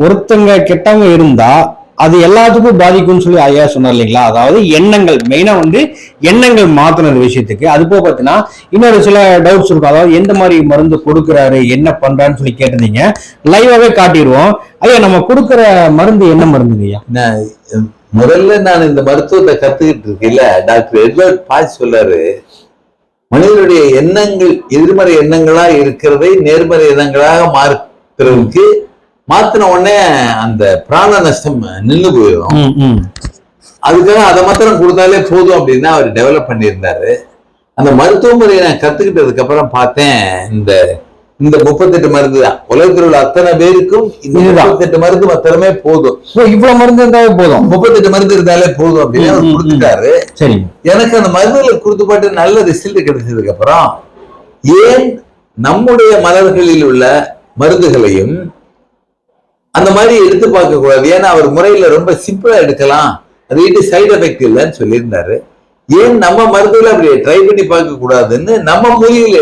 ஒருத்தங்க கெட்டவங்க இருந்தா அது எல்லாத்துக்கும் பாதிக்கும்னு சொல்லி ஐயா சொன்னார் இல்லைங்களா. அதாவது எண்ணங்கள் மெயினா எண்ணங்கள் மாத்தின விஷயத்துக்கு. அது போக பார்த்தீங்கன்னா இன்னொரு சில டவுட்ஸ் இருக்கும். அதாவது எந்த மாதிரி மருந்து கொடுக்குறாரு, என்ன பண்றான்னு சொல்லி கேட்டிருந்தீங்க. லைவாவே காட்டிடுவோம். ஐயா, நம்ம கொடுக்குற மருந்து என்ன மருந்து ஐயா? முதல்ல நான் இந்த மருத்துவத்தை கத்துக்கிட்டு இருக்கேன்ல, டாக்டர் எட்வர்ட் பாச் சொல்லாரு, மனிதனுடைய எண்ணங்கள் எதிர்மறை எண்ணங்களா இருக்கிறதை நேர்மறை எண்ணங்களாக மாற்றுறதுக்கு மாத்தின உடனே அந்த பிராண நஷ்டம் நின்று போயிடும். அதுக்காக அதை மாத்திரம் கொடுத்தாலே போதும் அப்படின்னு அவர் டெவலப் பண்ணியிருந்தாரு. அந்த மருத்துவ முறையை நான் கத்துக்கிட்டதுக்கு அப்புறம் பார்த்தேன், இந்த 38 மருந்து தான் உலகத்தில் உள்ள அத்தனை பேருக்கும். இந்த 38 மருந்து மாத்திரமே போதும். இவ்வளவு மருந்து இருந்தாலே போதும், 38 மருந்து இருந்தாலே போதும் அப்படின்னு அவர் கொடுத்துட்டாரு. சரி, எனக்கு அந்த மருந்துகளை கொடுத்து பாட்டு நல்ல ரிசல்ட் கிடைச்சதுக்கு அப்புறம் ஏன் நம்முடைய மலர்களில் உள்ள மருந்துகளையும் அந்த மாதிரி எடுத்து பார்க்க கூடாது? ஏன்னா அவர் முறையில ரொம்ப சிம்பிளா எடுக்கலாம், அது சைடு எஃபெக்ட் இல்லைன்னு சொல்லியிருந்தாரு. ஏன் நம்ம மருந்துகளை அப்படி ட்ரை பண்ணி பார்க்க கூடாதுன்னு நம்ம மூலிகையில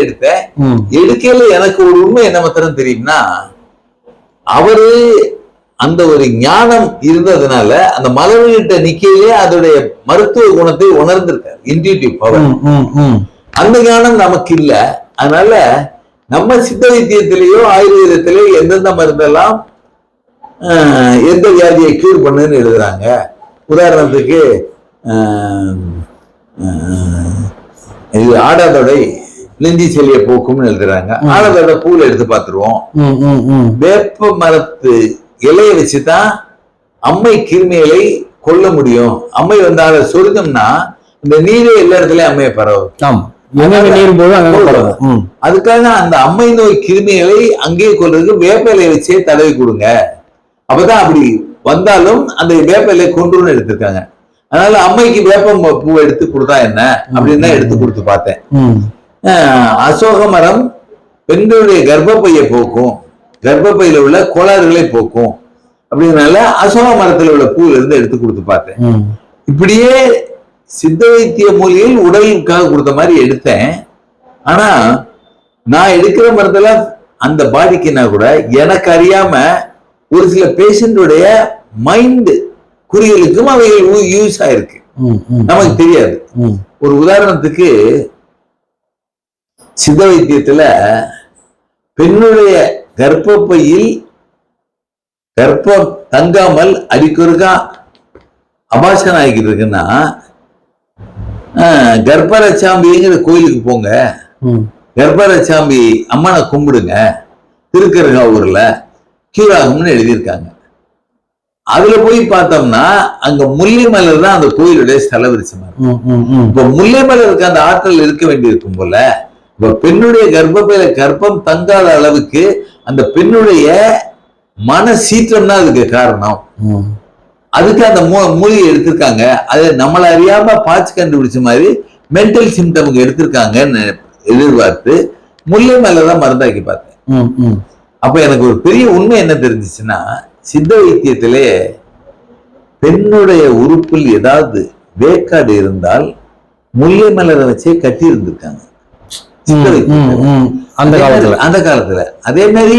எடுக்கையில எனக்கு ஒரு உண்மை என்ன மாத்திரம் தெரியும்னா, அவரு அந்த ஒரு ஞானம் இருந்ததுனால அந்த மலர்கிட்ட நிக்கையிலே அதோடைய மருத்துவ குணத்தை உணர்ந்திருக்காரு, இன்ட்யூட்டிவ் பவர். அந்த ஞானம் நமக்கு இல்ல. அதனால நம்ம சித்த வைத்தியத்திலேயோ ஆயுர்வேதத்திலேயோ எந்தெந்த மருந்தெல்லாம் எந்த வியாதியை கியூர் பண்ணுன்னு எழுதுறாங்க. உதாரணத்துக்கு ஆடாதொடை நெஞ்சி செல்லிய போக்கும்னு எழுதுறாங்க. ஆடாதோட பூல எடுத்து பார்த்துருவோம். வேப்ப மரத்து இலையை வச்சுதான் அம்மை கிருமிகளை கொல்ல முடியும். அம்மை வந்தால சொருகம்னா இந்த நீரே எல்லா இடத்துலயும் அம்மையை பரவும். அதுக்காக அந்த அம்மை நோய் கிருமிகளை அங்கேயே கொள்றதுக்கு வேப்ப இலையை வச்சே தடவி கொடுங்க. அப்பதான் அப்படி வந்தாலும் அந்த வேப்ப இலையை கொண்டுன்னு எடுத்திருக்காங்க. அதனால அம்மைக்கு வேப்பம் பூ எடுத்து கொடுத்தா என்ன அப்படின்னு தான் எடுத்து கொடுத்து பார்த்தேன். அசோக மரம் பெண்களுடைய கர்ப்பப்பையை போக்கும், கர்ப்பப்பையில உள்ள கோளாறுகளை போக்கும் அப்படின்னால அசோக மரத்துல உள்ள பூல இருந்து எடுத்து கொடுத்து பார்த்தேன். இப்படியே சித்த வைத்திய மூலிகையில் உடலுக்காக கொடுத்த மாதிரி எடுத்தேன். ஆனா நான் எடுக்கிற மருந்துல அந்த பாதிக்குன்னா கூட எனக்கு அறியாம ஒரு சில பேஷண்டுடைய மைண்ட் குறிகளுக்கும் அவைகள் யூஸ் ஆயிருக்கு, நமக்கு தெரியாது. ஒரு உதாரணத்துக்கு சித்த வைத்தியத்துல பெண்ணுடைய கர்ப்பப்பையில் கர்ப்பம் தங்காமல் அடிக்கொருக்கா அபாஷன் ஆகிட்டு இருக்குன்னா கர்ப்பரச்சாம்பிங்கிற கோயிலுக்கு போங்க, கர்ப்பரச்சாம்பி அம்மனை கும்பிடுங்க, திருக்கருங்காவூர்ல கியூர் ஆகும்னு எழுதியிருக்காங்க. அதுல போய் பார்த்தோம்னா அங்க முல்லை மலர் தான் அந்த கோயிலுடைய ஸ்தலவிருச்சம். இப்ப முல்லை மலருக்கு அந்த ஆற்றல் இருக்க வேண்டியிருக்கும் போல, இப்ப பெண்ணுடைய கர்ப்பப்பையில கர்ப்பம் தங்காத அளவுக்கு அந்த பெண்ணுடைய மன சீற்றம் தான் அதுக்கு காரணம். அதுக்கு அந்த மூலிகை எடுத்திருக்காங்க. அது நம்மள அறியாம பாய்ச்சி கண்டுபிடிச்ச மாதிரி மென்டல் சிம்டமுக்கு எடுத்திருக்காங்கன்னு எதிர்பார்த்து முல்லை மலர் மருந்தாக்கி பார்த்தேன். அப்ப எனக்கு ஒரு பெரிய உண்மை என்ன தெரிஞ்சிச்சுன்னா, சித்த வைத்தியத்திலே பெண்ணுடைய உறுப்பில் ஏதாவது வேக்காடு இருந்தால் முல்லை மலரை வச்சே கட்டி இருந்திருக்காங்க சித்த வைத்தியம் அந்த காலத்துல. அதே மாதிரி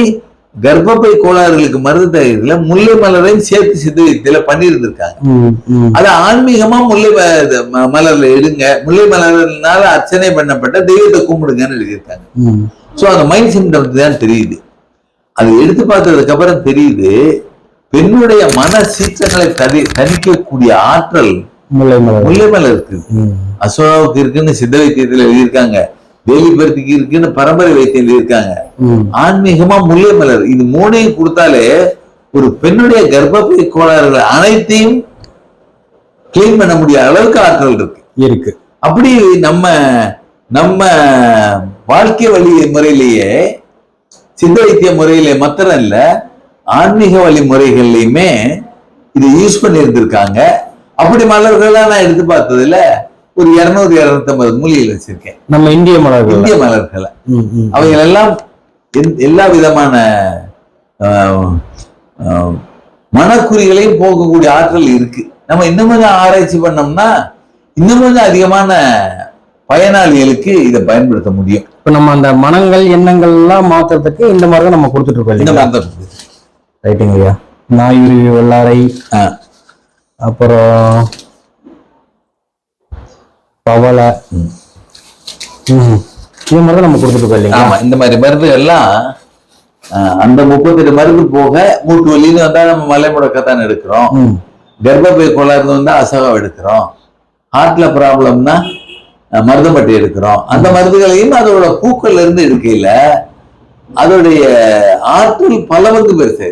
கர்ப்பப்பை கோளாறுகளுக்கு மருந்து தயாரிக்கல முல்லை மலரையும் சேர்த்து சித்த வைத்தியத்துல பண்ணியிருந்திருக்காங்க. அது ஆன்மீகமா முல்லை மலர்ல எடுங்க, முல்லை மலர்னால அர்ச்சனை பண்ணப்பட்ட தெய்வத்தை கும்பிடுங்கன்னு எழுதியிருக்காங்க. சோ அந்த மைண்ட் சிம்டம் தான் தெரியுது. அது எடுத்து பார்த்ததுக்கு அப்புறம் தெரியுது, பெண்ணுடைய மன சீற்றங்களை தணிக்கக்கூடிய ஆற்றல் முல்லை மலர் இருக்கு. அசோகாவுக்கு இருக்குன்னு சித்த வைத்தியத்துல எழுதியிருக்காங்க, வேலிபருத்திக்கு இருக்குன்னு பரம்பரை வைத்தியம் எழுதியிருக்காங்க. ஆன்மீகமா முல்லை மலர், இது மூணையும் கொடுத்தாலே ஒரு பெண்ணுடைய கர்ப்பப்பை கோளாறுகள் அனைத்தையும் கிளீன் பண்ண முடியாத அளவுக்கு ஆற்றல் இருக்கு. அப்படி நம்ம வாழ்க்கை வழி முறையிலேயே சித்த வைத்திய முறையில மாத்திரம் இல்ல, ஆன்மீக வழிமுறைகள்லயுமே இதை யூஸ் பண்ணி இருந்திருக்காங்க. அப்படி மலர்கள்லாம் நான் எடுத்து பார்த்ததுல ஒரு 200-250 மூலிகைகள் வச்சிருக்கேன். நம்ம இந்திய மலர்களை அவைகள் எல்லாம் எல்லா விதமான மனக்குறிகளையும் போக்கக்கூடிய ஆற்றல் இருக்கு. நம்ம இன்னும் கொஞ்சம் ஆராய்ச்சி பண்ணோம்னா இன்னும் கொஞ்சம் அதிகமான பயனாளிகளுக்கு இதை பயன்படுத்த முடியும். இப்ப நம்ம அந்த மனங்கள் எண்ணங்கள் எல்லாம் மாத்துறதுக்கு இந்த மாதிரி தான் நம்ம கொடுத்துட்டு இருக்கோம். ரைட்டுங்க ஐயா. நாயுருவி வல்லாரை, அப்புறம் பவளை, இது மாதிரி தான் நம்ம கொடுத்துட்டு இல்லைங்களா? ஆமா, இந்த மாதிரி மருந்துகள் எல்லாம் அந்த 38 மருந்து போக, மூட்டு வலின்னு வந்தா நம்ம மலை முடக்கத்தான் எடுக்கிறோம், கர்ப்பப்பை கோளாறுன்னு வந்தா அசகம் எடுக்கிறோம், ஹார்ட்ல ப்ராப்ளம்னா மருதம்பட்டி எடுக்கிறோம். அந்த மருந்துகளையும் அதோட பூக்கள்ல இருந்து எடுக்கையில அதோடைய ஆற்றல் பல மடங்கு பெருசு.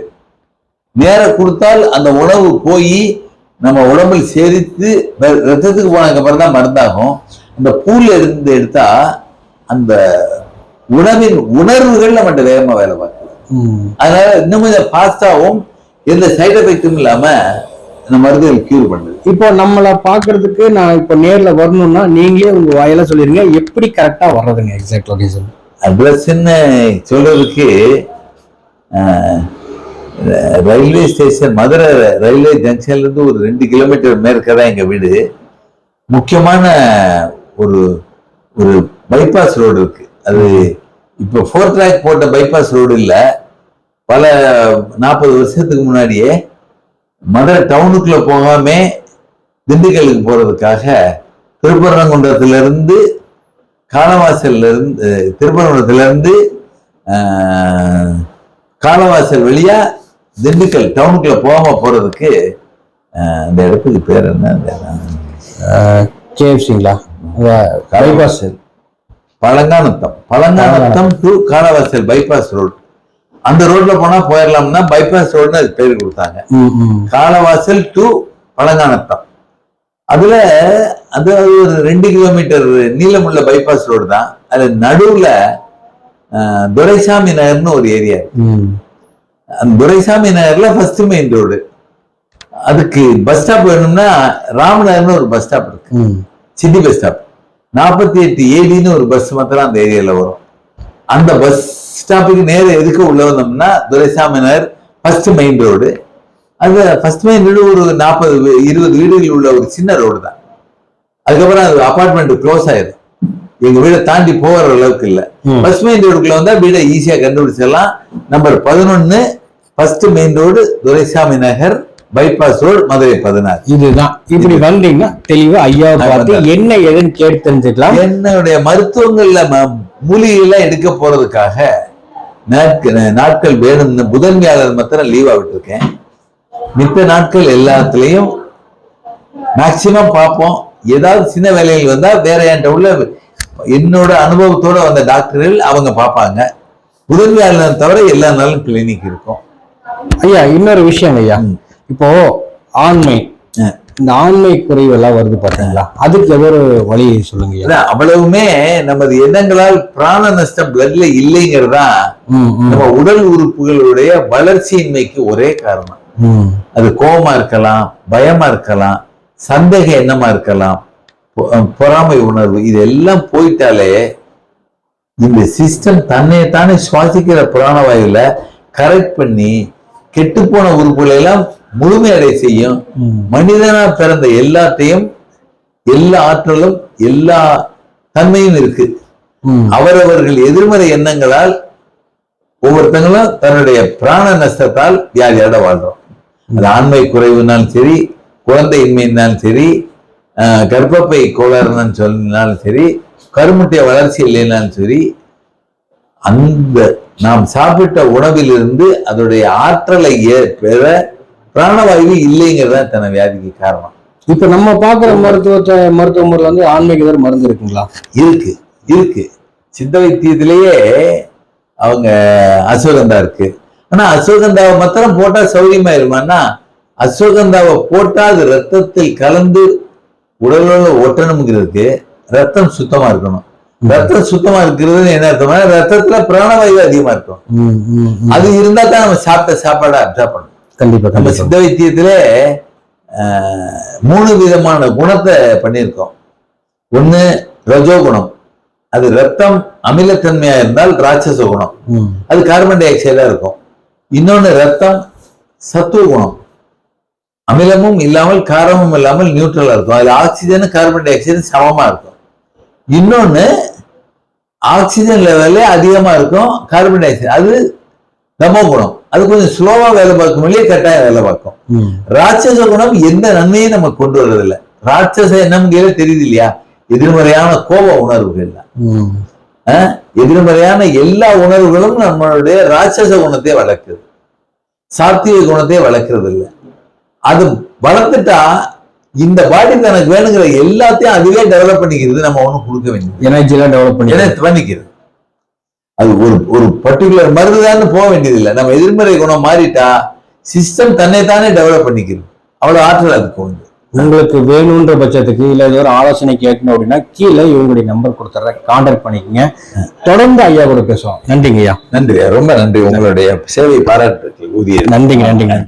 நேர கொடுத்தால் அந்த உணவு போய் நம்ம உடம்பில் சேரித்து ரத்தத்துக்கு போனதுக்கு அப்புறம் தான் மருந்தாகும். அந்த பூல இருந்து எடுத்தா அந்த உணவின் உணர்வுகள் நம்மகிட்ட வேகமா வேலை பார்க்கலாம். அதனால இன்னும் கொஞ்சம் ஃபாஸ்டாவும் எந்த சைடு எஃபெக்டும் இல்லாம இந்த மருந்துகள் கியூர் பண்ணுது. இப்போ நம்மளை பாக்குறதுக்கு நான் இப்போ நேர்ல வரணும்னா நீங்களே உங்க வாயில சொல்லிருங்க, எப்படி கரெக்டா வர்றதுங்க எக்ஸாக்ட் லொகேஷன் அட்ரஸ்ன்னு சொல்றதுக்கு ரயில்வே ஸ்டேஷன், மதுரை ரயில்வே ஜங்ஷன்ல இருந்து ஒரு 2 கிலோமீட்டர் மேற்கதான் எங்க வீடு. முக்கியமான ஒரு ஒரு பைபாஸ் ரோடு இருக்கு. அது இப்போ 4 ட்ராக் போட்ட பைபாஸ் ரோடு இல்ல, பல 40 வருஷத்துக்கு முன்னாடியே மதுரை டவுனுக்குள்ள போகாம திண்டுக்கலுக்கு போறதுக்காக திருப்பரங்குன்றத்துல இருந்து காலவாசல்ல இருந்து திருப்பரங்குன்றத்துல இருந்து காலவாசல் வழியா திண்டுக்கல் டவுனுக்குள்ள போகாம போறதுக்கு அந்த இடத்துக்கு பேர் என்ன, கேஎஃப்சிங்களா? Bypass Palanganatham to Kalavasal bypass road. அந்த ரோட்ல போனா போயிடலாம்னா பைபாஸ் ரோடுன்னு அது பேர் கொடுத்தாங்க. காலவாசல் டு பழங்கானத்தம். அதுல அது ஒரு 2 கிலோமீட்டர் நீளமுள்ள பைபாஸ் ரோடு தான். அது நடுவுல துரைசாமி நகர்னு ஒரு ஏரியா. அந்த துரைசாமி நகர்ல ஃபர்ஸ்ட் மெயின் ரோடு. அதுக்கு பஸ் ஸ்டாப் வேணும்னா ராமநகர்னு ஒரு பஸ் ஸ்டாப் இருக்கு, சிட்டி பஸ் ஸ்டாப். 48 ஏடின்னு ஒரு பஸ் மாத்திரம் அந்த ஏரியால வரும். அந்த பஸ் ஸ்டாப்புக்கு நேர எதுக்கு உள்ள வந்தோம்னா துரைசாமி நகர் ஃபர்ஸ்ட் மெயின் ரோடு. அது ஃபர்ஸ்ட் மெயின் ரோடு ஒரு 40-20 வீடுகள் உள்ள ஒரு சின்ன ரோடு தான். அதுக்கப்புறம் அது அபார்ட்மெண்ட் க்ளோஸ் ஆயிடும். எங்க வீடை தாண்டி போகிற அளவுக்கு இல்ல. ஃபர்ஸ்ட் மெயின் ரோடுக்குள்ள வந்தா வீடை ஈஸியா கண்டுபிடிச்சிடலாம். Number 11 first main road, Duraisamy Nagar, bypass road, Madurai 16. இதுதான். இப்படி வந்தீங்கன்னா தெளிவா ஐயாவை பார்த்து என்ன ஏதுன்னு கேட்டு தெரிஞ்சுக்கலாம். என்னுடைய மருத்துவங்கள்ல மூலிகைகளை எடுக்க போறதுக்காக நாட்கள் வேணும்னு புதன்வியாளர் மாத்திரம் லீவா விட்டுருக்கேன். மித்த நாட்கள் எல்லாத்துலயும் மேக்சிமம் பார்ப்போம். ஏதாவது சின்ன வேலைகள் வந்தா வேற என்கிட்ட உள்ள என்னோட அனுபவத்தோட வந்த டாக்டர்கள் அவங்க பார்ப்பாங்க. புதன்வியாளர் தவிர எல்லா நாளும் கிளினிக் இருக்கும். ஐயா இன்னொரு விஷயம் ஐயா, இப்போ ஆண்மை, இந்த ஆண்மை குறைவு எல்லாம் வருது பாத்தீங்களா, அதுக்கு ஏதோ ஒரு வழி சொல்லுங்க. அவ்வளவுமே நமது எண்ணங்களால் பிராண நஷ்டம் பிளட்ல இல்லைங்கிறதா நம்ம உடல் உறுப்புகளுடைய வளர்ச்சியின்மைக்கு ஒரே காரணம். அது கோபமா இருக்கலாம், பயமா இருக்கலாம், சந்தேக எண்ணமா இருக்கலாம், பொறாமை உணர்வு, இதெல்லாம் போயிட்டாலே இந்த சிஸ்டம் தன்னைத்தானே சுவாசிக்கிற பிராணவாயுல கரெக்ட் பண்ணி கெட்டுப்போன உறுப்புகளை எல்லாம் முழுமையடை செய்யும். மனிதனா பிறந்த எல்லாத்தையும், எல்லா ஆற்றலும், எல்லா தன்மையும் இருக்கு. அவரவர்கள் எதிர்மறை எண்ணங்களால் ஒவ்வொருத்தங்களும் தன்னுடைய பிராண நஷ்டத்தால் வியாதியோட வாழ்றோம். அது ஆண்மை குறைவுனாலும் சரி, குழந்தையின்மைனாலும் சரி, கர்ப்பப்பை கோளாறுன்னு சொன்னாலும் சரி, கருமுட்டைய வளர்ச்சி இல்லைனாலும் சரி, அந்த நாம் சாப்பிட்ட உணவிலிருந்து அதோடைய ஆற்றலை பெற பிராணவாயு இல்லைங்கிறதா தன வியாதிக்கு காரணம். இப்ப நம்ம பாக்குற மருத்துவ முறையில வந்து ஆண்மைக்கு ஏதாவது மருந்து இருக்குங்களா? இருக்கு. சித்த வைத்தியத்திலேயே அவங்க அஸ்வகந்தா இருக்கு. ஆனா அஸ்வகந்தாவை மாத்திரம் போட்டா சௌரியமா இருமான்னா, அஸ்வகந்தாவை போட்டா அது ரத்தத்தில் கலந்து உடலோட ஒட்டணுங்கிறதுக்கு ரத்தம் சுத்தமா இருக்கணும். ரத்தம் சுத்தமா இருக்கிறது என்ன அர்த்தமா, ரத்தத்துல பிராணவாயு அதிகமா இருக்கும். அது இருந்தா தான் நம்ம சாப்பிட்ட சாப்பாடை அப்சர்வ் பண்ணணும். கண்டிப்பா. நம்ம சித்த வைத்தியத்திலே 3 விதமான குணத்தை பண்ணியிருக்கோம். ஒண்ணு ரஜோகுணம், அது ரத்தம் அமிலத்தன்மையா இருந்தால் ராட்சச குணம், அது கார்பன் டை ஆக்சைடா இருக்கும். இன்னொன்னு ரத்தம் சத்துவ குணம், அமிலமும் இல்லாமல் காரமும் இல்லாமல் நியூட்ரலா இருக்கும். அதுல ஆக்சிஜன் கார்பன் டை ஆக்சைடு சமமா இருக்கும். இன்னொன்னு ஆக்சிஜன் லெவலே அதிகமா இருக்கும், கார்பன் டை ஆக்சைடு அது தமோ குணம் அது கொஞ்சம் ஸ்லோவா வேலை பார்க்கும் இல்லையே, கட்டாயம் வேலை பார்க்கும். ராட்சச குணம் எந்த நன்மையும் நம்ம கொண்டு வர்றதில்லை. ராட்சச என்னம்ங்கிறத தெரியுது இல்லையா, எதிர்மறையான கோப உணர்வுகள், எதிர்மறையான எல்லா உணர்வுகளும் நம்மளுடைய ராட்சச குணத்தை வளர்க்குது, சாத்திய குணத்தை வளர்க்கறது இல்லை. அது வளர்த்துட்டா இந்த பாடி தனக்கு வேணுங்கிற எல்லாத்தையும் அதுவே டெவலப் பண்ணிக்கிறது. நம்ம ஒண்ணும் கொடுக்க வேண்டியது, எனர்ஜி எல்லாம் டெவலப் பண்ணிக்கிறது. அது ஒரு பர்டிகுலர் மருந்துதான் போக வேண்டியது இல்லை. நம்ம எதிர்மறை குணம் மாறிட்டா சிஸ்டம் தன்னைத்தானே டெவலப் பண்ணிக்கிறது. அவ்வளவு ஆற்றல் அதுக்கு உண்டு. உங்களுக்கு வேணும்ன்ற பட்சத்துக்கு இல்ல ஏதோ ஒரு ஆலோசனை கேட்கணும் அப்படின்னா கீழே இவங்களுடைய நம்பர் கொடுத்துட்றேன், கான்டாக்ட் பண்ணிக்கங்க. தொடர்ந்து ஐயா கூட பேசுவோம். நன்றிங்க ஐயா. நன்றி, ரொம்ப நன்றி. உங்களுடைய சேவை பாராட்டு ஊதிய. நன்றிங்க.